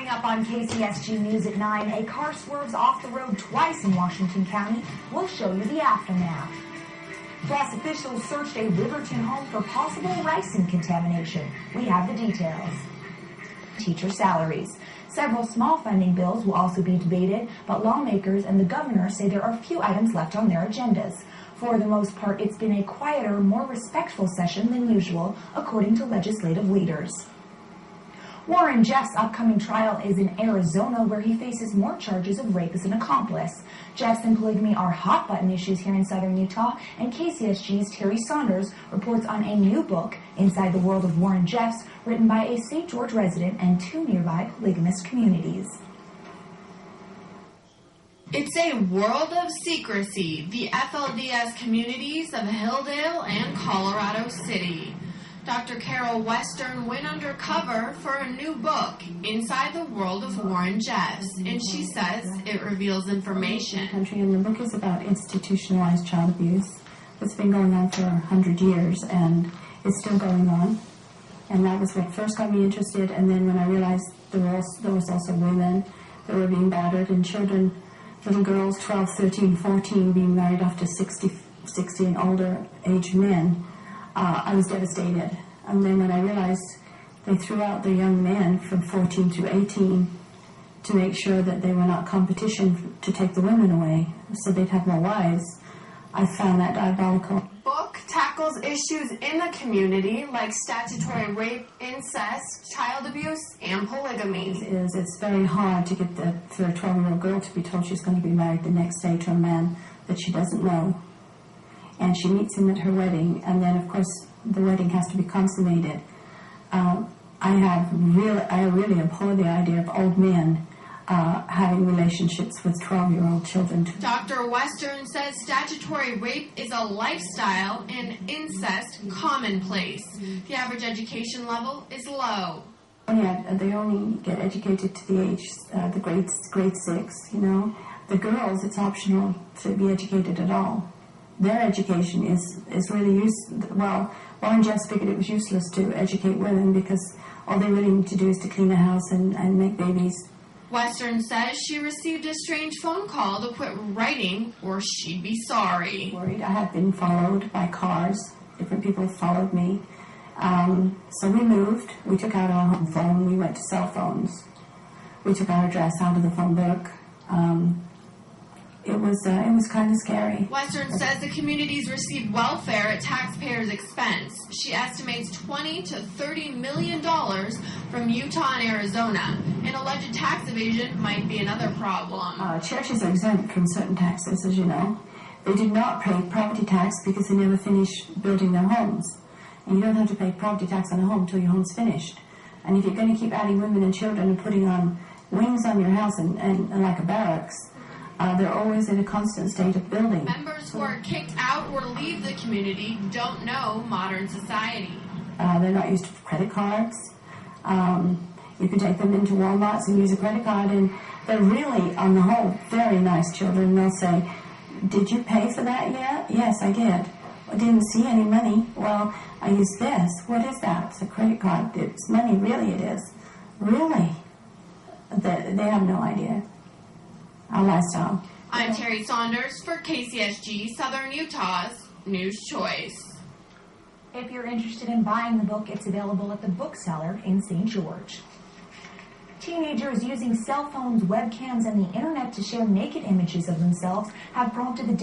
Coming up on KCSG News at 9, a car swerves off the road twice in Washington County. We'll show you the aftermath. Plus, officials searched a Riverton home for possible ricin contamination. We have the details. Teacher salaries. Several small funding bills will also be debated, but lawmakers and the governor say there are few items left on their agendas. For the most part, it's been a quieter, more respectful session than usual, according to legislative leaders. Warren Jeff's upcoming trial is in Arizona, where he faces more charges of rape as an accomplice. Jeffs and polygamy are hot-button issues here in southern Utah, and KCSG's Terry Saunders reports on a new book, Inside the World of Warren Jeffs, written by a St. George resident and 2 nearby polygamous communities. It's a world of secrecy, the FLDS communities of Hilldale and Colorado City. Dr. Carol Western went undercover for a new book, Inside the World of Warren Jeffs, and she says it reveals information. And the book is about institutionalized child abuse that's been going on for 100 years, and it's still going on. And that was what first got me interested, and then when I realized there was also women that were being battered, and children, little girls, 12, 13, 14, being married off to 60 and older age men, I was devastated. And then when I realized they threw out the young men from 14 to 18 to make sure that they were not competition to take the women away so they'd have more wives, I found that diabolical. Book tackles issues in the community like statutory rape, incest, child abuse, and polygamy. It's very hard to get for a 12-year-old girl to be told she's going to be married the next day to a man that she doesn't know. And she meets him at her wedding, and then, of course, the wedding has to be consummated. I really abhor the idea of old men having relationships with 12-year-old children. Dr. Western says statutory rape is a lifestyle and incest commonplace. The average education level is low. They only get educated to the age, the grade 6, you know. The girls, it's optional to be educated at all. Their education is really useless. Well, Warren Jeffs figured it was useless to educate women because all they really need to do is to clean the house and make babies. Western says she received a strange phone call to quit writing or she'd be sorry. Worried. I have been followed by cars. Different people have followed me. So we moved. We took out our home phone. We went to cell phones. We took our address out of the phone book. It was kind of scary. Western says the communities receive welfare at taxpayers' expense. She estimates $20 to $30 million from Utah and Arizona, and alleged tax evasion might be another problem. Churches are exempt from certain taxes, as you know. They did not pay property tax because they never finished building their homes. And you don't have to pay property tax on a home until your home's finished. And if you're going to keep adding women and children and putting on wings on your house and like a barracks, they're always in a constant state of building. Members who are kicked out or leave the community don't know modern society. They're not used to credit cards. You can take them into Walmarts and use a credit card, and they're really, on the whole, very nice children. They'll say, "Did you pay for that yet?" "Yes, I did." "I didn't see any money." "Well, I used this." "What is that?" "It's a credit card." "It's money." "Really, it is." "Really?" They have no idea. Our lifestyle. I'm Terry Saunders for KCSG Southern Utah's News Choice. If you're interested in buying the book, it's available at the bookseller in St. George. Teenagers using cell phones, webcams, and the internet to share naked images of themselves have prompted the